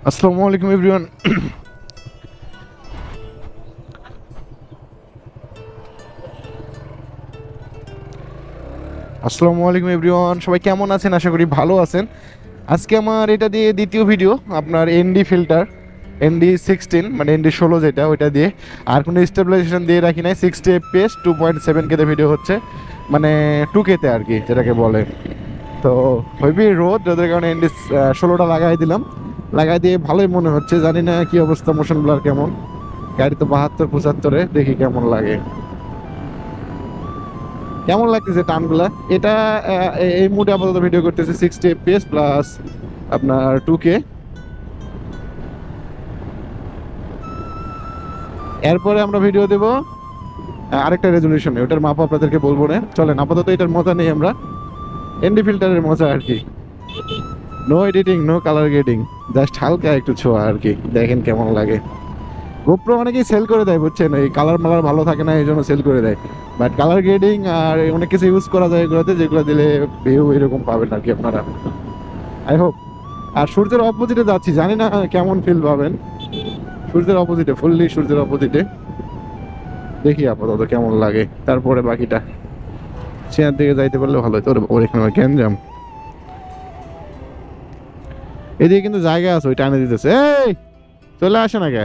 আসসালামু আলাইকুম এভরিওয়ান। আসসালামু আলাইকুম এভরিওয়ান, সবাই কেমন আছেন? আশা করি ভালো আছেন। আজকে আমার এটা দিয়ে দ্বিতীয় ভিডিও, আপনার এনডি ফিল্টার ND16 মানে ND16 যেটা, ওইটা দিয়ে। আর কোনো স্টেবিলাইজেশন দিয়ে রাখি নাই। 60 FPS 2.7K ভিডিও হচ্ছে, মানে 2K আর কি যেটাকে বলে। তো হইবি রোদের কারণে ND16টা লাগাই দিলাম। লাগাই দিয়ে ভালোই মনে হচ্ছে, জানি না কি অবস্থা, মোশন ব্লার কেমন। গাড়ি তো 72-75-এ, দেখি কেমন লাগে। কেমন লাগতেছে টানগুলা? এটা এই মুডে আপাতত ভিডিও করতেছে 60 FPS প্লাস আপনার 2K। এরপরে আমরা ভিডিও দেব আরেকটা রেজলিউশনে, ওটার মাপ আপনাদেরকে বলবো না। চলেন আপাতত এটার মজা নেই আমরা, এনডি ফিল্টারের মজা আর কি। No editing, no colour grading, just হালকা একটু ছোঁয়া আর কি। দেখেন কেমন লাগে। গোপ্রো অনেকেই সেল করে দেয়, বুঝছেন, এই কালার মালার ভালো থাকে না, এই জন্য সেল করে দেয়। বাট কালার গ্রেডিং আর অনেক কিছু ইউজ করা যায় এগুলোতে, যেগুলো দিলে ভিউ এরকম পাবেন আর কি আপনারা, আই হোপ। আর সূর্যের অপোজিটে যাচ্ছি, জানি না কেমন ফিল পাবেন। সূর্যের অপোজিটে, ফুললি সূর্যের অপোজিটে। দেখি আপাতত কেমন লাগে, তারপরে বাকিটা। চেয়ার দিকে যাইতে পারলে ভালো হতো। ওর এখানে গ্যাঞ্জাম, এদিকে কিন্তু জায়গা আছে, ওই টানে দিতেছে। এই চলে আসে না কে,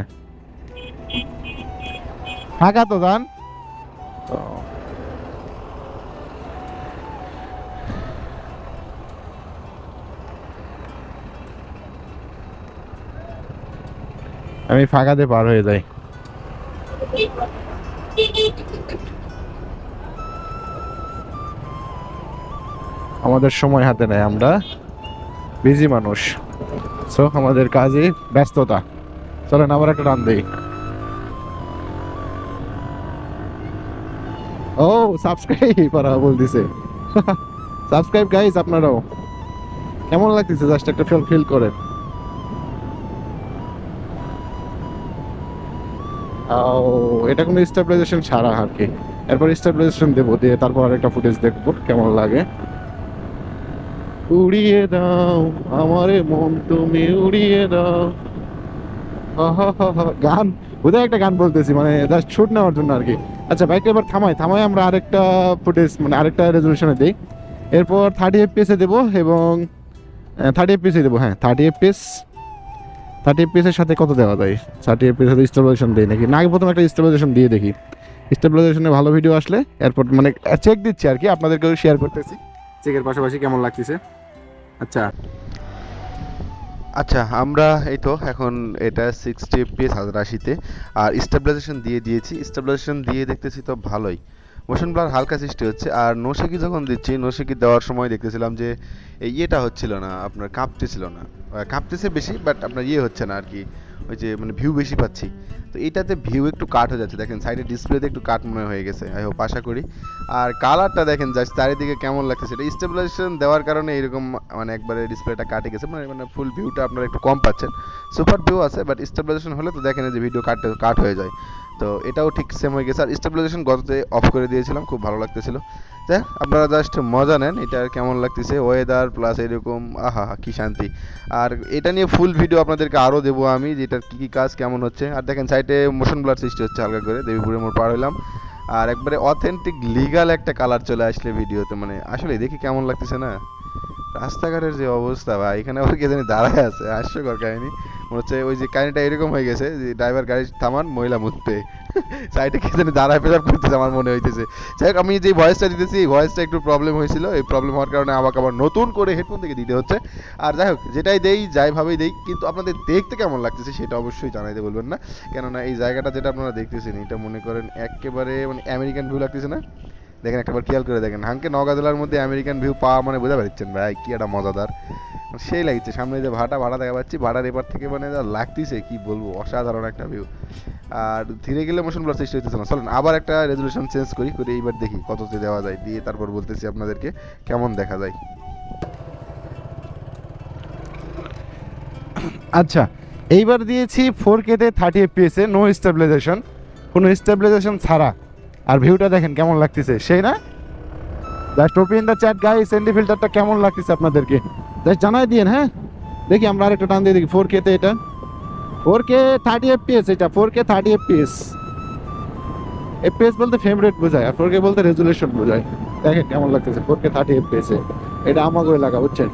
ফাঁকা তো যান। আমি ফাঁকাতে পার হয়ে যাই। আমাদের সময় হাতে নেই, আমরা বিজি মানুষ, সো আমাদের কাজে ব্যস্ততা। চলেন আবার একটা রান দেই। ও সাবস্ক্রাইব করা বলতেছে। সাবস্ক্রাইব গাইস আপনারাও। কেমন লাগতেছে জাস্ট একটা ফিল করেন। এটা কোনো স্টেবিলাইজেশন ছাড়া আর কি। এরপর স্টেবিলাইজেশন দেবো, দিয়ে তারপর আরেকটা ফুটেজ দেখবো কেমন লাগে। উড়িয়ে দাও আমারে মন, তুমি উড়িয়ে দাও। গান বোধহয় একটা গান বলতেছি, মানে জাস্ট শুট নেওয়ার জন্য আর কি। আচ্ছা বাইকটা এবার থামাই আমরা আরেকটা ফুটেজ, মানে আরেকটা রেজলিউশনে দিই। এরপর 30 FPS এ দেবো, এবং 30 FPS এ দেবো। হ্যাঁ 30 FPS। 30 FPS এর সাথে কত দেওয়া যায়? 30 FPS এর সাথে স্টেবিলাইজেশন দিই নাকি না, আগে প্রথমে একটা স্টেবিলাইজেশন দিয়ে দেখি। স্টেবিলাইজেশনে ভালো ভিডিও আসলে এরপর মানে চেক দিচ্ছি আর কি, আপনাদেরকেও শেয়ার করতেছি চেকের পাশাপাশি কেমন লাগতেছে। আচ্ছা আচ্ছা, আমরা এই তো এখন এটা 60 FPS 1080-তে, আর স্টেবিলাইজেশন দিয়ে দিয়েছি। স্টেবিলাইজেশন দিয়ে দেখতেছি তো ভালোই, মোশন ব্লার হালকা সৃষ্টি হচ্ছে। আর নোশেকি যখন দিচ্ছি, নোশেকি দেওয়ার সময় দেখতেছিলাম যে এই ইয়েটা হচ্ছিল না, আপনার কাঁপতেছিল না। কাঁপতেছে বেশি, বাট আপনার ইয়ে হচ্ছে না আর কি, ওই যে মানে ভিউ বেশি পাচ্ছি। তো এটাতে ভিউ একটু কাট হয়ে যাচ্ছে, দেখেন সাইডে ডিসপ্লেতে একটু কাট মনে হয়ে গেছে, আই হোপ, আশা করি। আর কালারটা দেখেন জাস্ট চারিদিকে কেমন লাগতেছে। এটা স্টেবিলাইজেশন দেওয়ার কারণে এরকম মানে একবারে ডিসপ্লেটা কাটে গেছে, মানে মানে ফুল ভিউটা আপনারা একটু কম পাচ্ছেন। সুপার ভিউ আছে, বাট স্টেবিলাইজেশন হলে তো দেখেন যে ভিডিও কাট হয়ে যায়। তো এটাও ঠিক সেম হয়ে গেছে। আর স্টেবিলাইজেশন গততে অফ করে দিয়েছিলাম, খুব ভালো লাগতেছিল। যাই হোক, আপনারা জাস্ট মজা নেন এটা কেমন লাগতেছে, ওয়েদার প্লাস এরকম, আহা কি শান্তি। আর এটা নিয়ে ফুল ভিডিও আপনাদেরকে আরও দেবো আমি, যেটার কী কী কাজ কেমন হচ্ছে। আর দেখেন সাইডে মোশন ব্লার সৃষ্টি হচ্ছে হালকা করে, দেবীপুরে মোড় পার হইলাম। আর একবারে অথেন্টিক লিগাল একটা কালার চলে আসলে ভিডিওতে, মানে আসলে দেখি কেমন লাগতেছে না। রাস্তাঘাটের যে অবস্থা ভাই, এখানে আবার কে জানি দাঁড়ায় আছে, হাস্যকর কাহিনী। মনে হচ্ছে ওই যে কাহিনীটা এরকম হয়ে গেছে যে ড্রাইভার গাড়ি থামান, মহিলা মুততে, সাইডে কে জানি দাঁড়ায় পেশাব করতেছে আমার মনে হইতেছে। যাই হোক, আমি যে ভয়েসটা দিতেছি এই ভয়েসটা একটু প্রবলেম হয়েছিল, এই প্রবলেম হওয়ার কারণে আমাকে আবার নতুন করে হেডফোন থেকে দিতে হচ্ছে। আর যাই হোক, যেটাই দেই যাইভাবেই দেই, কিন্তু আপনাদের দেখতে কেমন লাগতেছে সেটা অবশ্যই জানাইতে বলবেন না। কেননা এই জায়গাটা যেটা আপনারা দেখতেছেন, এটা মনে করেন একেবারে মানে আমেরিকান ভিউ লাগতেছে না? দেখেন একবার খেয়াল করে দেখেন, হাঙ্কে নওগাঁ জেলার মধ্যে আমেরিকান ভিউ পাওয়া মানে বুঝতে পারছেন ভাই কি একটা মজাদার। সেই লাগছে, সামনে যে ভাড়া দেখা পাচ্ছি, ভাড়ার এপার থেকে মানে যা লাগতেছে কি বলবো, অসাধারণ একটা ভিউ। আর ধীরে গেলে মোশন ব্লার সৃষ্টি হইতেছে না। চলেন আবার একটা রেজলিউশন চেঞ্জ করি, করে এইবার দেখি কততে দেওয়া যায়, দিয়ে তারপর বলতেছি আপনাদেরকে কেমন দেখা যায়। আচ্ছা, এইবার দিয়েছি 4K তে 30 FPS এ, নো স্টেবিলাইজেশন, কোনো স্টেবিলাইজেশন ছাড়া। আর ভিউটা দেখেন কেমন লাগতেছে, সেই না? Just open the chat guys, ND ফিল্টারটা কেমন লাগতেছে আপনাদেরকে জাস্ট জানাই দিয়েন। হ্যাঁ দেখি আমরা আরেকটা টান দিয়ে দেখি 4K তে এটা 4K 30 FPS, এটা 4K 30 FPS। FPS বলতে ফ্রেম রেট বোঝায়, আর 4K বলতে রেজুলেশন বোঝায়। দেখেন কেমন লাগতেছে 4K 30 FPS এ। এটা আমাকে লাগা, বুঝছেন?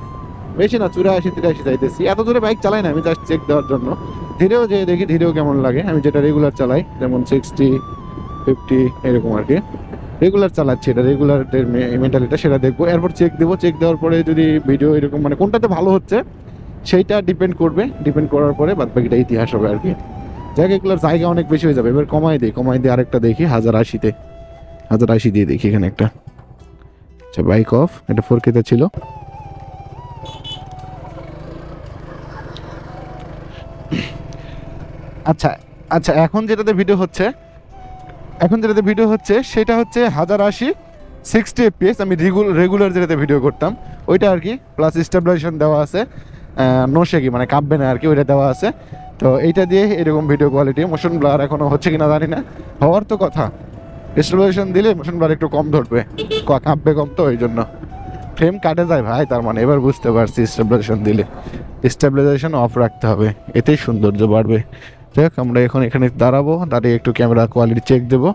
বেশি না, 84-83 যাইতেছি। এত দূরে বাইক চালাই না আমি, জাস্ট চেক দেওয়ার জন্য। ধীরেও যে দেখি ধীরেও কেমন লাগে। আমি যেটা রেগুলার চালাই, যেমন 60, 50 এরকম আর কি, রেগুলার চালাচ্ছি। এটা রেগুলার মেন্টালিটা, সেটা দেখবো, এরপর চেক দেবো। চেক দেওয়ার পরে যদি ভিডিও এরকম মানে কোনটাতে ভালো হচ্ছে সেইটা ডিপেন্ড করবে। ডিপেন্ড করার পরে বাদ বাকিটা ইতিহাস হবে আর কি। যাক, এগুলোর জায়গা অনেক বেশি হয়ে যাবে, এবার কমাই দিই আরেকটা দেখি 1080-তে। 1080 দিয়ে দেখি এখানে একটা। আচ্ছা, বাইক অফ, এটা 4K তে ছিল। আচ্ছা আচ্ছা, এখন যেটাতে ভিডিও হচ্ছে সেটা হচ্ছে 1080 60 FPS। আমি রেগুলার যেটাতে ভিডিও করতাম ওইটা আর কি, প্লাস স্টেবিলাইজেশন দেওয়া আছে, নো শেকি মানে কাঁপবে না আর কি, ওইটা দেওয়া আছে। তো এইটা দিয়ে এরকম ভিডিও কোয়ালিটি। মোশন ব্লার এখনো হচ্ছে কিনা জানি না, হওয়ার তো কথা। স্টেবিলাইজেশন দিলে মোশন ব্লার একটু কম ধরবে, কাঁপবে কম, তো ওই জন্য ফ্রেম কাটে যায় ভাই। তার মানে এবার বুঝতে পারছি স্টেবিলাইজেশন দিলে স্টেবিলাইজেশন অফ রাখতে হবে, এতেই সৌন্দর্য বাড়বে। যাই হোক, আমরা এখন এখানে দাঁড়াবো, দাঁড়িয়ে একটু ক্যামেরা কোয়ালিটি চেক দেবো।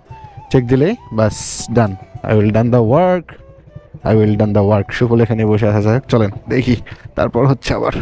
চেক দিলেই বাস done. I will done the work. Sufal এখানে বসে আসা যাক, চলেন দেখি তারপর হচ্ছে আবার।